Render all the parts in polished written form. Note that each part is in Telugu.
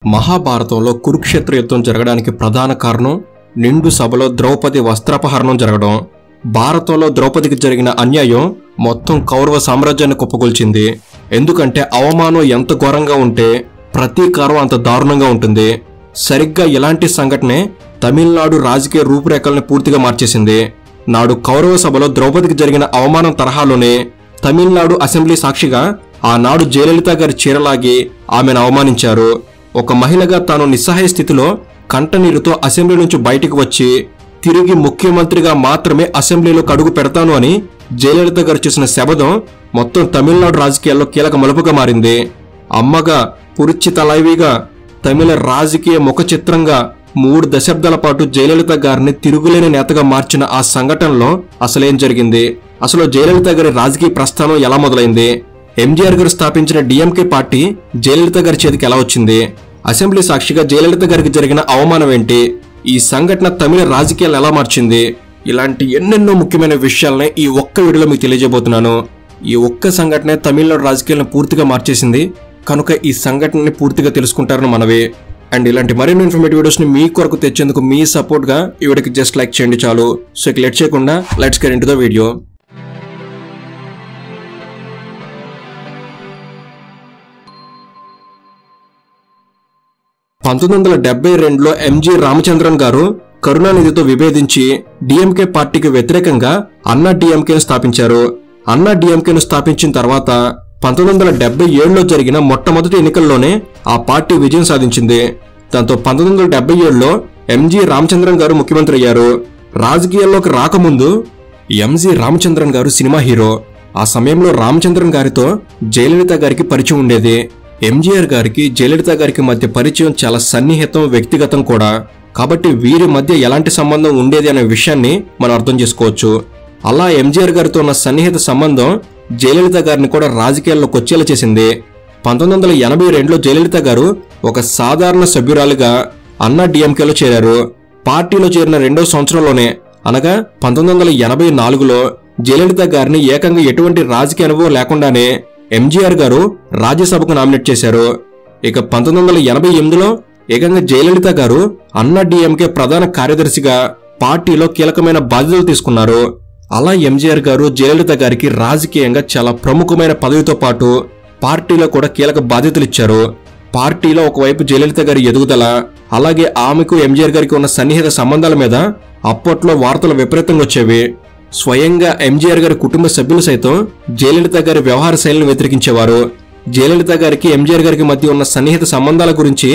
మహాభారతంలో కురుక్షేత్ర యుద్ధం జరగడానికి ప్రధాన కారణం నిండు సభలో ద్రౌపది వస్త్రాపహరణం జరగడం. భారతంలో ద్రౌపదికి జరిగిన అన్యాయం మొత్తం కౌరవ సామ్రాజ్యాన్ని కుప్పగొల్చింది. ఎందుకంటే అవమానం ఎంత ఘోరంగా ఉంటే ప్రతీకారం అంత దారుణంగా ఉంటుంది. సరిగ్గా ఇలాంటి సంఘటనే తమిళనాడు రాజకీయ రూపురేఖల్ని పూర్తిగా మార్చేసింది. నాడు కౌరవ సభలో ద్రౌపదికి జరిగిన అవమానం తరహాలోనే తమిళనాడు అసెంబ్లీ సాక్షిగా ఆనాడు జయలలిత గారి చీరలాగి ఆమెను అవమానించారు. ఒక మహిళగా తాను నిస్సహాయ స్థితిలో కంటనీరుతో అసెంబ్లీ నుంచి బయటికి వచ్చి తిరిగి ముఖ్యమంత్రిగా మాత్రమే అసెంబ్లీలోకి అడుగు పెడతాను అని జయలలిత గారు చేసిన శపథం మొత్తం తమిళనాడు రాజకీయాల్లో కీలక మలుపుగా మారింది. అమ్మగా, పురిచి తలైవిగా, తమిళ రాజకీయ ముఖ చిత్రంగా 3 దశాబ్దాల పాటు జయలలిత గారిని తిరుగులేని నేతగా మార్చిన ఆ సంఘటనలో అసలేం జరిగింది? అసలు జయలలిత గారి రాజకీయ ప్రస్థానం ఎలా మొదలైంది? ఎంజీఆర్ గారు స్థాపించిన డిఎంకే పార్టీ జయలలిత గారి చేతికి ఎలా వచ్చింది? అసెంబ్లీ సాక్షిగా జయలలిత గారికి జరిగిన అవమానం ఏంటి? ఈ సంఘటన తమిళ రాజకీయాలను ఎలా మార్చింది? ఇలాంటి ఎన్నెన్నో ముఖ్యమైన విషయాలని ఈ ఒక్క వీడియోలో మీకు తెలియజేయబోతున్నాను. ఈ ఒక్క సంఘటనే తమిళనాడు రాజకీయాలను పూర్తిగా మార్చేసింది. కనుక ఈ సంఘటనని పూర్తిగా తెలుసుకుంటారని మనవి. అండ్ ఇలాంటి మరిన్ని ఇన్ఫర్మేటివ్ వీడియోస్ ని మీ కొరకు తెచ్చేందుకు మీ సపోర్ట్ గా ఈ వీడియోకి జస్ట్ లైక్ చేయండి చాలు. సో ఇక లేట్ చేయకుండా let's get into the video. 1972లో ఎంజీ రామచంద్రన్ గారు కరుణానిధితో విభేదించి డిఎంకే పార్టీకి వ్యతిరేకంగా అన్నా డిఎంకేను స్థాపించారు. అన్నా డిఎంకేను స్థాపించిన తర్వాత 1977లో జరిగిన మొట్టమొదటి ఎన్నికల్లోనే ఆ పార్టీ విజయం సాధించింది. దాంతో 1977లో ఎంజీ రామచంద్రన్ గారు ముఖ్యమంత్రి అయ్యారు. రాజకీయాల్లోకి రాకముందు ఎంజీ రామచంద్రన్ గారు సినిమా హీరో. ఆ సమయంలో రామచంద్రన్ గారితో జయలలిత గారికి పరిచయం ఉండేది. ఎంజీఆర్ గారికి జయలలిత గారికి మధ్య పరిచయం చాలా సన్నిహితం, వ్యక్తిగతం కూడా. కాబట్టి వీరి మధ్య ఎలాంటి సంబంధం ఉండేది అనే విషయాన్ని మనం అర్థం చేసుకోవచ్చు. అలా ఎంజీఆర్ గారితో ఉన్న సన్నిహిత సంబంధం జయలలిత గారిని కూడా రాజకీయాల్లోకి వచ్చేలా చేసింది. 1982లో జయలలిత గారు ఒక సాధారణ సభ్యురాలిగా అన్నా డిఎంకేలో చేరారు. పార్టీలో చేరిన 2వ సంవత్సరంలోనే అనగా 1984లో జయలలిత గారిని ఏకంగా ఎటువంటి రాజకీయ అనుభవం లేకుండానే ఎంజీఆర్ గారు రాజ్యసభకు నామినేట్ చేశారు. ఇక 1988లో ఏకంగా జయలలిత గారు అన్నా డిఎంకే ప్రధాన కార్యదర్శిగా పార్టీలో కీలకమైన బాధ్యతలు తీసుకున్నారు. అలా ఎంజీఆర్ గారు జయలలిత గారికి రాజకీయంగా చాలా ప్రముఖమైన పదవితో పాటు పార్టీలో కూడా కీలక బాధ్యతలు ఇచ్చారు. పార్టీలో ఒకవైపు జయలలిత గారి ఎదుగుదల, అలాగే ఆమెకు ఎంజీఆర్ గారికి ఉన్న సన్నిహిత సంబంధాల మీద అప్పట్లో వార్తలు విపరీతంగా వచ్చేవి. స్వయంగా ఎంజీఆర్ గారి కుటుంబ సభ్యులు సైతం జయలలిత గారి వ్యవహార శైలిని వ్యతిరేకించేవారు. జయలలిత గారికి ఎంజీఆర్ గారికి మధ్య ఉన్న సన్నిహిత సంబంధాల గురించి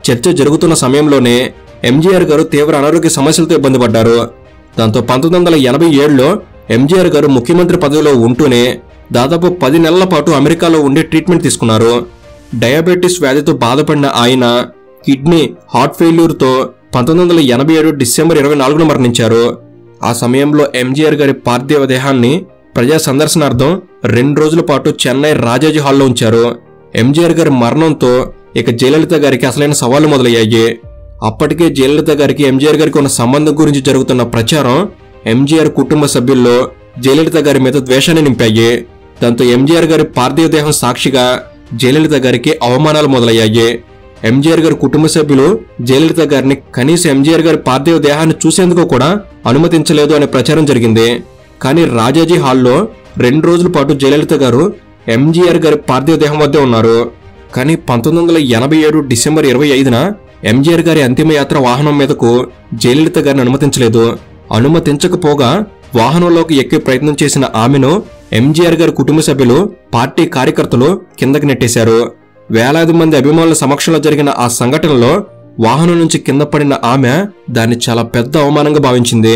చర్చ జరుగుతున్న సమయంలోనే ఎంజీఆర్ గారు తీవ్ర అనారోగ్య సమస్యలతో ఇబ్బంది పడ్డారు. దాంతో 1987లో ఎంజీఆర్ గారు ముఖ్యమంత్రి పదవిలో ఉంటూనే దాదాపు 10 నెలల పాటు అమెరికాలో ఉండి ట్రీట్మెంట్ తీసుకున్నారు. డయాబెటీస్ వ్యాధితో బాధపడిన ఆయన కిడ్నీ, హార్ట్ ఫెయిల్యూర్తో 1987 డిసెంబర్ 24న మరణించారు. ఆ సమయంలో ఎంజీఆర్ గారి పార్థివ దేహాన్ని ప్రజా సందర్శనార్థం 2 రోజుల పాటు చెన్నై రాజాజీ హాల్లో ఉంచారు. ఎంజీఆర్ గారి మరణంతో ఇక జయలలిత గారికి అసలైన సవాళ్లు మొదలయ్యాయి. అప్పటికే జయలలిత గారికి ఎంజీఆర్ గారికి ఉన్న సంబంధం గురించి జరుగుతున్న ప్రచారం ఎంజీఆర్ కుటుంబ సభ్యుల్లో జయలలిత గారి మీద ద్వేషాన్ని నింపాయి. దాంతో ఎంజీఆర్ గారి పార్థివ దేహం సాక్షిగా జయలలిత గారికి అవమానాలు మొదలయ్యాయి. ఎంజీఆర్ గారి కుటుంబ సభ్యులు జయలలిత గారిని కనీసం ఎంజీఆర్ గారి పార్థివ దేహాన్ని చూసేందుకు కూడా అనుమతించలేదు అనే ప్రచారం జరిగింది. కానీ రాజాజీ హాల్లో 2 రోజుల పాటు జయలలిత గారు ఎంజీఆర్ గారి పార్థివ దేహం వద్దే ఉన్నారు. కానీ 1987 డిసెంబర్ 25న ఎంజీఆర్ గారి అంతిమయాత్ర వాహనం మీదకు జయలలిత గారిని అనుమతించలేదు. అనుమతించకపోగా వాహనంలోకి ఎక్కే ప్రయత్నం చేసిన ఆమెను ఎంజీఆర్ గారి కుటుంబ సభ్యులు, పార్టీ కార్యకర్తలు కిందకి నెట్టేశారు. వేలాది మంది అభిమానుల సమక్షంలో జరిగిన ఆ సంఘటనలో వాహనం నుంచి కింద పడిన ఆమె దాన్ని చాలా పెద్ద అవమానంగా భావించింది.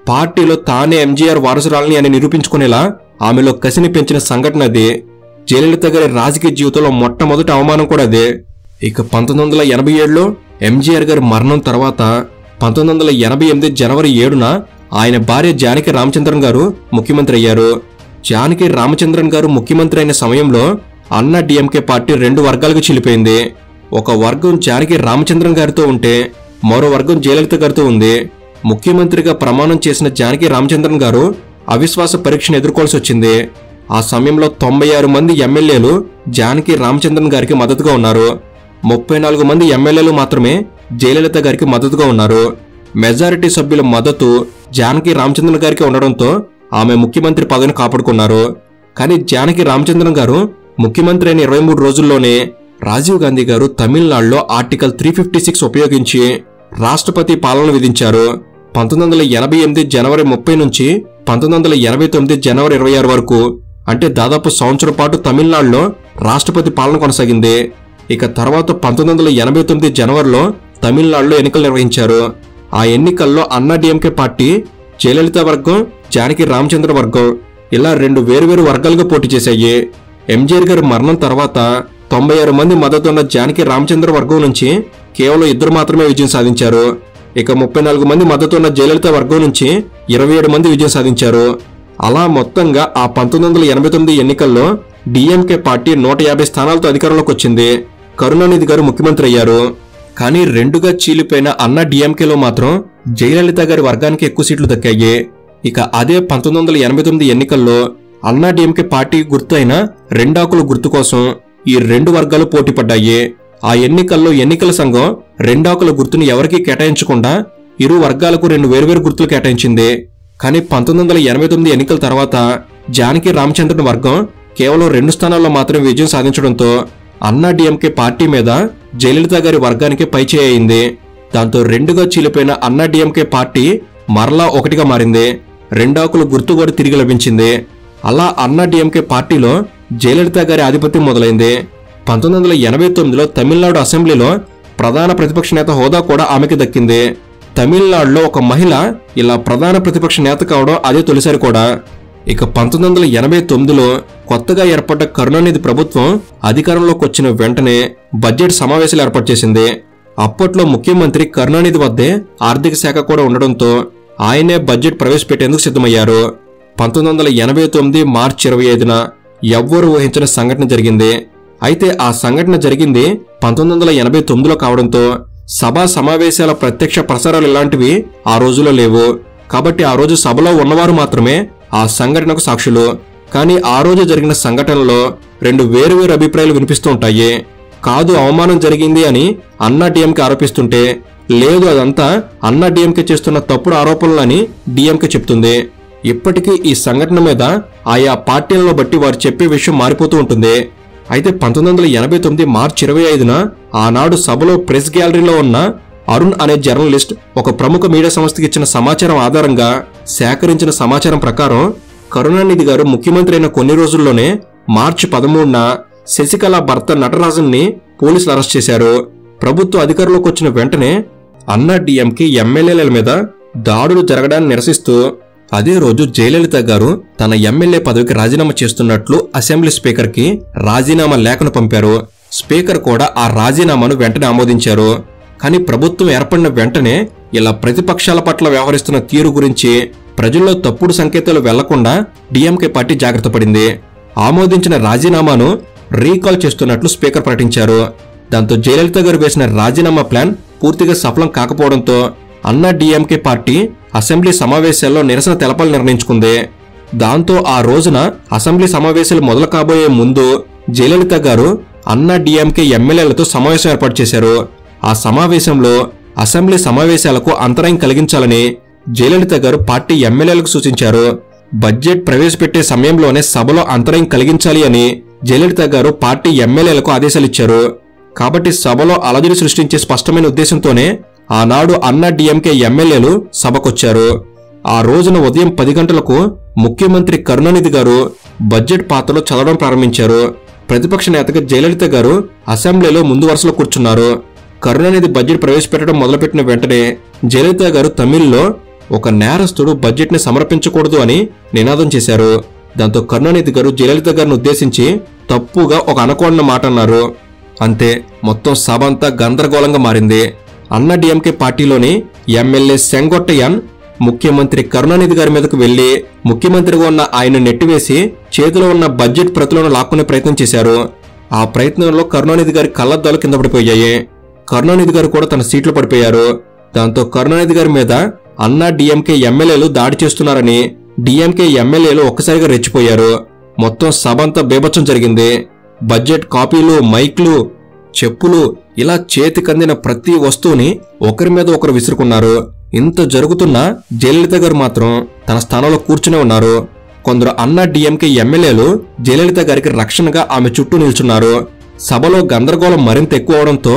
పార్టీలో తానే ఎంజీఆర్ వారసురాలని అని నిరూపించుకునేలా ఆమెలో కసిని పెంచిన సంఘటన అది. జయలలిత గారి రాజకీయ జీవితంలో మొట్టమొదటి అవమానం కూడా అదే. ఇక 1987లో ఎంజీఆర్ గారి మరణం తర్వాత 1988 జనవరి 7న ఆయన భార్య జానకి రామచంద్రన్ గారు ముఖ్యమంత్రి అయ్యారు. జానకి రామచంద్రన్ గారు ముఖ్యమంత్రి అయిన సమయంలో అన్నా డిఎంకే పార్టీ 2 వర్గాలకు చీలిపోయింది. ఒక వర్గం జానకి రామచంద్రన్ గారితో ఉంటే మరో వర్గం జయలలిత గారితో ఉంది. ముఖ్యమంత్రిగా ప్రమాణం చేసిన జానకి రామచంద్రన్ గారు అవిశ్వాస పరీక్షను ఎదుర్కోవాల్సి వచ్చింది. ఆ సమయంలో 96 మంది ఎమ్మెల్యేలు జానకి రామచంద్రన్ గారికి మద్దతుగా ఉన్నారు. 34 మంది ఎమ్మెల్యేలు మాత్రమే జయలలిత గారికి మద్దతుగా ఉన్నారు. మెజారిటీ సభ్యుల మద్దతు జానకి రామచంద్రన్ గారికి ఉండడంతో ఆమె ముఖ్యమంత్రి పదవిని కాపాడుకున్నారు. కానీ జానకి రామచంద్రన్ గారు ముఖ్యమంత్రి అయిన 23 రోజుల్లోనే రాజీవ్ గాంధీ గారు తమిళనాడులో ఆర్టికల్ 356 ఉపయోగించి రాష్ట్రపతి పాలన విధించారు. 1988 జనవరి 30 నుంచి 1989 జనవరి 26 వరకు, అంటే దాదాపు సంవత్సరం పాటు తమిళనాడులో రాష్ట్రపతి పాలన కొనసాగింది. ఇక తర్వాత 1989 జనవరిలో తమిళనాడులో ఎన్నికలు నిర్వహించారు. ఆ ఎన్నికల్లో అన్నాడీఎంకే పార్టీ జయలలిత వర్గం, జానకి రామచంద్ర వర్గం ఇలా 2 వేరువేరు వర్గాలుగా పోటీ చేశాయి. ఎంజీఆర్ గారి మరణం తర్వాత 96 మంది మద్దతున్న జానకి రామచంద్ర వర్గం నుంచి కేవలం 2 మాత్రమే విజయం సాధించారు. ఇక 34 మంది మద్దతున్న జయలలిత వర్గం నుంచి 27 మంది విజయం సాధించారు. అలా మొత్తంగా ఆ 1989 ఎన్నికల్లో డిఎంకే పార్టీ 150 స్థానాలతో అధికారంలోకి వచ్చింది. కరుణానిధి గారు ముఖ్యమంత్రి అయ్యారు. కానీ 2గా చీలిపోయిన అన్నా డిఎంకేలో మాత్రం జయలలిత గారి వర్గానికి ఎక్కువ సీట్లు దక్కాయి. ఇక అదే 1989 ఎన్నికల్లో అన్నా డిఎంకే పార్టీ గుర్తు అయిన రెండాకుల గుర్తు కోసం ఈ 2 వర్గాలు పోటీ పడ్డాయి. ఆ ఎన్నికల్లో ఎన్నికల సంఘం రెండాకుల గుర్తుని ఎవరికీ కేటాయించకుండా ఇరు వర్గాలకు 2 వేర్వేరు గుర్తులు కేటాయించింది. కానీ 1989 ఎన్నికల తర్వాత జానకి రామచంద్రన్ వర్గం కేవలం 2 స్థానాల్లో మాత్రమే విజయం సాధించడంతో అన్నా డిఎంకే పార్టీ మీద జయలలిత గారి వర్గానికి పైచేయి అయింది. దాంతో 2గా చీలిపోయిన అన్నా డిఎంకే పార్టీ మరలా 1గా మారింది. రెండాకుల గుర్తు కూడా తిరిగి లభించింది. అలా అన్నా డిఎంకే పార్టీలో జయలలిత గారి ఆధిపత్యం మొదలైంది. 1989లో తమిళనాడు అసెంబ్లీలో ప్రధాన ప్రతిపక్ష నేత హోదా కూడా ఆమెకి దక్కింది. తమిళనాడులో ఒక మహిళ ఇలా ప్రధాన ప్రతిపక్ష నేత కావడం అదే తొలిసారి కూడా. ఇక 1989లో కొత్తగా ఏర్పడ్డ కరుణానిధి ప్రభుత్వం అధికారంలోకి వచ్చిన వెంటనే బడ్జెట్ సమావేశాలు ఏర్పాటు చేసింది. అప్పట్లో ముఖ్యమంత్రి కరుణానిధి వద్దే ఆర్థిక శాఖ కూడా ఉండడంతో ఆయనే బడ్జెట్ ప్రవేశపెట్టేందుకు సిద్ధమయ్యారు. 1989 మార్చి 25న ఎవ్వరూ ఊహించని సంఘటన జరిగింది. అయితే ఆ సంఘటన జరిగింది 1989లో కావడంతో సభా సమావేశాల ప్రత్యక్ష ప్రసారాలు ఇలాంటివి ఆ రోజుల్లో లేవు. కాబట్టి ఆ రోజు సభలో ఉన్నవారు మాత్రమే ఆ సంఘటనకు సాక్షులు. కానీ ఆ రోజు జరిగిన సంఘటనలో 2 వేరువేరు అభిప్రాయాలు వినిపిస్తూ ఉంటాయి. కాదు అవమానం జరిగింది అని అన్నా డిఎంకే ఆరోపిస్తుంటే, లేదు అదంతా అన్నా డిఎంకే చేస్తున్న తప్పుడు ఆరోపణలని డిఎంకే చెప్తుంది. ఇప్పటికీ ఈ సంఘటన మీద ఆయా పార్టీలను బట్టి వారు చెప్పే విషయం మారిపోతూ ఉంటుంది. అయితే 1989 మార్చి 25న ఆనాడు సభలో ప్రెస్ గ్యాలరీలో ఉన్న అరుణ్ అనే జర్నలిస్ట్ ఒక ప్రముఖ మీడియా సంస్థకి ఇచ్చిన సమాచారం ఆధారంగా సేకరించిన సమాచారం ప్రకారం కరుణానిధి గారు ముఖ్యమంత్రి అయిన కొన్ని రోజుల్లోనే మార్చి 13న శశికళ భర్త నటరాజన్ని పోలీసులు అరెస్ట్ చేశారు. ప్రభుత్వ అధికారంలోకి వచ్చిన వెంటనే అన్నా డిఎంకే ఎమ్మెల్యేల మీద దాడులు జరగడాన్ని నిరసిస్తూ అదే రోజు జయలలిత గారు తన ఎమ్మెల్యే పదవికి రాజీనామా చేస్తున్నట్లు అసెంబ్లీ స్పీకర్ కి రాజీనామా లేఖను పంపారు. స్పీకర్ కూడా ఆ రాజీనామాను వెంటనే ఆమోదించారు. కానీ ప్రభుత్వం ఏర్పడిన వెంటనే ఇలా ప్రతిపక్షాల పట్ల వ్యవహరిస్తున్న తీరు గురించి ప్రజల్లో తప్పుడు సంకేతాలు వెళ్లకుండా డిఎంకే పార్టీ జాగ్రత్త పడింది. ఆమోదించిన రాజీనామాను రీకాల్ చేస్తున్నట్లు స్పీకర్ ప్రకటించారు. దాంతో జయలలిత గారు వేసిన రాజీనామా ప్లాన్ పూర్తిగా సఫలం కాకపోవడంతో అన్నా డిఎంకే పార్టీ అసెంబ్లీ సమావేశాల్లో నిరసన తెలపాలని నిర్ణయించుకుంది. దాంతో ఆ రోజున అసెంబ్లీ సమావేశాలు మొదలు కాబోయే ముందు జయలలిత గారు అన్నా డిఎంకే ఎమ్మెల్యేలతో సమావేశం ఏర్పాటు చేశారు. ఆ సమావేశంలో అసెంబ్లీ సమావేశాలకు అంతరాయం కలిగించాలని జయలలిత గారు పార్టీ ఎమ్మెల్యేలకు సూచించారు. బడ్జెట్ ప్రవేశపెట్టే సమయంలోనే సభలో అంతరాయం కలిగించాలి అని జయలలిత గారు పార్టీ ఎమ్మెల్యేలకు ఆదేశాలిచ్చారు. కాబట్టి సభలో అలజడి సృష్టించే స్పష్టమైన ఉద్దేశంతోనే ఆనాడు అన్నా డిఎంకే ఎమ్మెల్యేలు సభకొచ్చారు. ఆ రోజున ఉదయం 10 గంటలకు ముఖ్యమంత్రి కరుణానిధి గారు బడ్జెట్ పాత్రలో చదవడం ప్రారంభించారు. ప్రతిపక్ష నేతగా జయలలిత గారు అసెంబ్లీలో ముందు వరుసలో కూర్చున్నారు. కరుణానిధి బడ్జెట్ ప్రవేశపెట్టడం మొదలుపెట్టిన వెంటనే జయలలిత గారు తమిళ్లో ఒక నేరస్తుడు బడ్జెట్ ని సమర్పించకూడదు అని నినాదం చేశారు. దాంతో కరుణానిధి గారు జయలలిత గారిని ఉద్దేశించి తప్పుగా ఒక అనకూడని మాట అన్నారు. అంతే, మొత్తం సభ అంతా గందరగోళంగా మారింది. అన్నా డిఎంకే పార్టీలోని ఎమ్మెల్యే సెంగొట్టయ్యన్ ముఖ్యమంత్రి కరుణానిధి గారి మీదకు వెళ్లి ముఖ్యమంత్రిగా ఉన్న ఆయన నెట్టివేసి చేతిలో ఉన్న బడ్జెట్ ప్రతులను లాక్కునే ప్రయత్నం చేశారు. ఆ ప్రయత్నంలో కరుణానిధి గారి కళ్లద్దాలు కింద పడిపోయాయి. కరుణానిధి గారు కూడా తన సీట్లో పడిపోయారు. దాంతో కరుణానిధి గారి మీద అన్నా డిఎంకే ఎమ్మెల్యేలు దాడి చేస్తున్నారని డిఎంకే ఎమ్మెల్యేలు ఒక్కసారిగా రెచ్చిపోయారు. మొత్తం సభ అంతా బీభత్సం జరిగింది. బడ్జెట్ కాపీలు, మైక్లు, చెప్పులు ఇలా చేతికందిన ప్రతి వస్తువుని ఒకరి మీద ఒకరు విసురుకున్నారు. ఇంత జరుగుతున్నా జయలలిత గారు మాత్రం తన స్థానంలో కూర్చునే ఉన్నారు. కొందరు అన్నా డిఎంకే ఎమ్మెల్యేలు జయలలిత గారికి రక్షణగా ఆమె చుట్టూ నిల్చున్నారు. సభలో గందరగోళం మరింత ఎక్కువ అవడంతో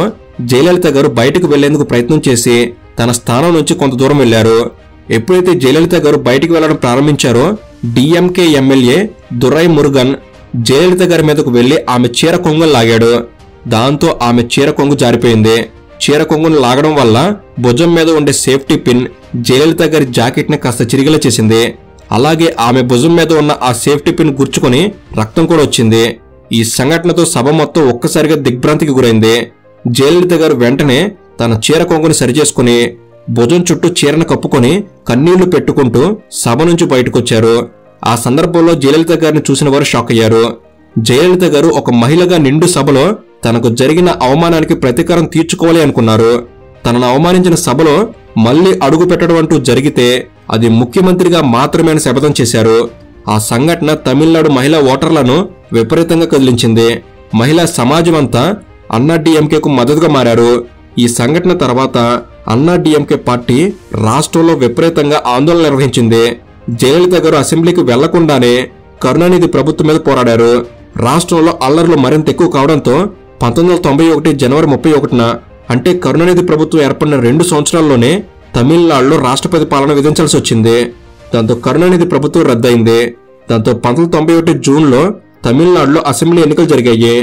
జయలలిత గారు బయటకు వెళ్లేందుకు ప్రయత్నం చేసి తన స్థానం నుంచి కొంత దూరం వెళ్లారు. ఎప్పుడైతే జయలలిత గారు బయటికి వెళ్లడం ప్రారంభించారో డిఎంకే ఎమ్మెల్యే దురై మురుగన్ జయలలిత గారి మీదకు వెళ్లి ఆమె చీర కొంగును లాగాడు. దాంతో ఆమె చీర కొంగు జారిపోయింది. చీర కొంగును లాగడం వల్ల భుజం మీద ఉండే సేఫ్టీ పిన్ జయలలిత గారి జాకెట్ ని కాస్త చిరిగిలా చేసింది. అలాగే ఆమె భుజం మీద ఉన్న ఆ సేఫ్టీ పిన్ గుర్చుకొని రక్తం కూడా వచ్చింది. ఈ సంఘటనతో సభ మొత్తం ఒక్కసారిగా దిగ్భ్రాంతికి గురైంది. జయలలిత గారు వెంటనే తన చీర కొంగుని సరిచేసుకుని భుజం చుట్టూ చీరను కప్పుకొని కన్నీళ్లు పెట్టుకుంటూ సభ నుంచి బయటకొచ్చారు. ఆ సందర్భంలో జయలలిత గారిని చూసిన వారు షాక్ అయ్యారు. జయలలిత గారు ఒక మహిళగా నిండు సభలో తనకు జరిగిన అవమానానికి ప్రతీకారం తీర్చుకోవాలి అనుకున్నారు. తనను అవమానించిన సభలో మళ్లీ అడుగు పెట్టడం అంటూ జరిగితే అది ముఖ్యమంత్రిగా మాత్రమే అని శపథం చేశారు. ఆ సంఘటన తమిళనాడు మహిళా ఓటర్లను విపరీతంగా కదిలించింది. మహిళా సమాజం అంతా అన్నా డిఎంకేకు మద్దతుగా మారారు. ఈ సంఘటన తర్వాత అన్నా డిఎంకే పార్టీ రాష్ట్రంలో విపరీతంగా ఆందోళన నిర్వహించింది. జయలలిత గారు అసెంబ్లీకి వెళ్లకుండానే కరుణానిధి ప్రభుత్వం మీద పోరాడారు. రాష్ట్రంలో అల్లర్లు మరింత ఎక్కువ కావడంతో 1991 జనవరి 31న అంటే కరుణానిధి ప్రభుత్వం ఏర్పడిన 2 సంవత్సరాల్లోనే తమిళనాడులో రాష్ట్రపతి పాలన విధించాల్సి వచ్చింది. దాంతో కరుణానిధి ప్రభుత్వం రద్దయింది. దాంతో 1991 జూన్లో తమిళనాడులో అసెంబ్లీ ఎన్నికలు జరిగాయి.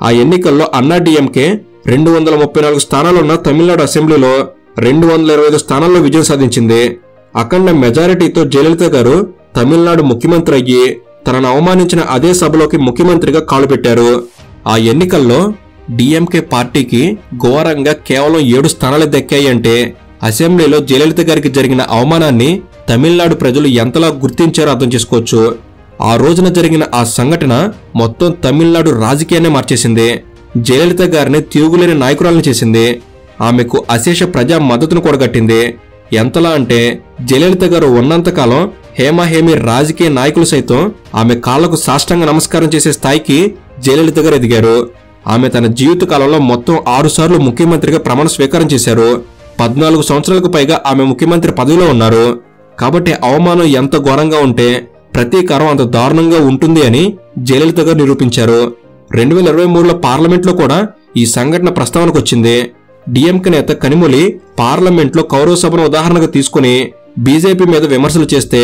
ఆ ఎన్నికల్లో అన్నా డిఎంకే 234 స్థానాలున్న తమిళనాడు అసెంబ్లీలో 225 స్థానాల్లో విజయం సాధించింది. అఖండ మెజారిటీతో జయలలిత గారు తమిళనాడు ముఖ్యమంత్రి అయ్యి తనను అవమానించిన అదే సభలోకి ముఖ్యమంత్రిగా కాలు పెట్టారు. ఆ ఎన్నికల్లో డిఎంకే పార్టీకి ఘోరంగా కేవలం 7 స్థానాలు దక్కాయి. అంటే అసెంబ్లీలో జయలలిత గారికి జరిగిన అవమానాన్ని తమిళనాడు ప్రజలు ఎంతలా గుర్తించారో అర్థం చేసుకోవచ్చు. ఆ రోజున జరిగిన ఆ సంఘటన మొత్తం తమిళనాడు రాజకీయాన్ని మార్చేసింది. జయలలిత గారిని తిరుగులేని నాయకురాలను చేసింది. ఆమెకు అశేష ప్రజా మద్దతును కూడగట్టింది. ఎంతలా అంటే జయలలిత గారు ఉన్నంతకాలం హేమహేమి రాజకీయ నాయకులు సైతం ఆమె కాళ్లకు సాష్టాంగ నమస్కారం చేసే స్థాయికి జయలలిత గారు ఎదిగారు. ఆమె తన జీవిత కాలంలో మొత్తం 6 సార్లు ముఖ్యమంత్రిగా ప్రమాణ స్వీకారం చేశారు. 14 సంవత్సరాలకు పైగా ఆమె ముఖ్యమంత్రి పదవిలో ఉన్నారు. కాబట్టి అవమానం ఎంత ఘోరంగా ఉంటే ప్రతీకారం అంత దారుణంగా ఉంటుంది అని జయలలిత గారు నిరూపించారు. 2023లో పార్లమెంట్లో కూడా ఈ సంఘటన ప్రస్తావనకు వచ్చింది. డిఎంకే నేత కనిమొళి పార్లమెంట్లో కౌరవ సభను ఉదాహరణగా తీసుకుని బీజేపీ మీద విమర్శలు చేస్తే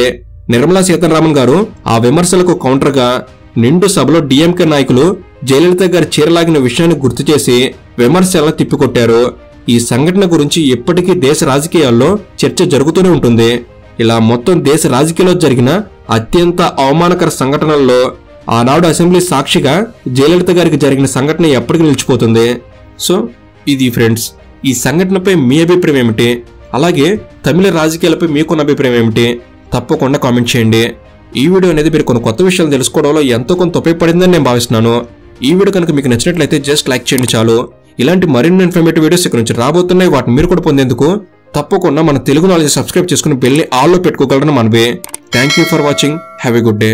నిర్మలా సీతారామన్ గారు ఆ విమర్శలకు కౌంటర్గా నిండు సభలో డిఎంకే నాయకులు జయలలిత గారి చీరలాగిన విషయాన్ని గుర్తు చేసి విమర్శలను తిప్పికొట్టారు. ఈ సంఘటన గురించి ఇప్పటికీ దేశ రాజకీయాల్లో చర్చ జరుగుతూనే ఉంటుంది. ఇలా మొత్తం దేశ రాజకీయాల్లో జరిగిన అత్యంత అవమానకర సంఘటనల్లో ఆనాడు అసెంబ్లీ సాక్షిగా జయలలిత గారికి జరిగిన సంఘటన ఎప్పటికీ నిలిచిపోతుంది. సో ఇది ఫ్రెండ్స్, ఈ సంఘటనపై మీ అభిప్రాయం ఏమిటి? అలాగే తమిళ రాజకీయాలపై మీకున్న అభిప్రాయం ఏమిటి? తప్పకుండా కామెంట్ చేయండి. ఈ వీడియో అనేది మీరు కొన్ని కొత్త విషయాలు తెలుసుకోవడంలో ఎంతో కొంత ఉపయోగపడిందని నేను భావిస్తున్నాను. ఈ వీడియో కనుక మీకు నచ్చినట్లయితే జస్ట్ లైక్ చేయండి చాలు. ఇలాంటి మరిన్ని ఇన్ఫర్మేటివ్ వీడియోస్ ఇక్కడ నుంచి రాబోతున్నాయి. వాటిని మీరు కూడా పొందేందుకు తప్పకుండా మన తెలుగు నాలెడ్జ్ సబ్స్క్రైబ్ చేసుకుని బెల్ ని ఆల్ లో పెట్టుకోగలరని మనవి. Thank you for watching. Have a good day.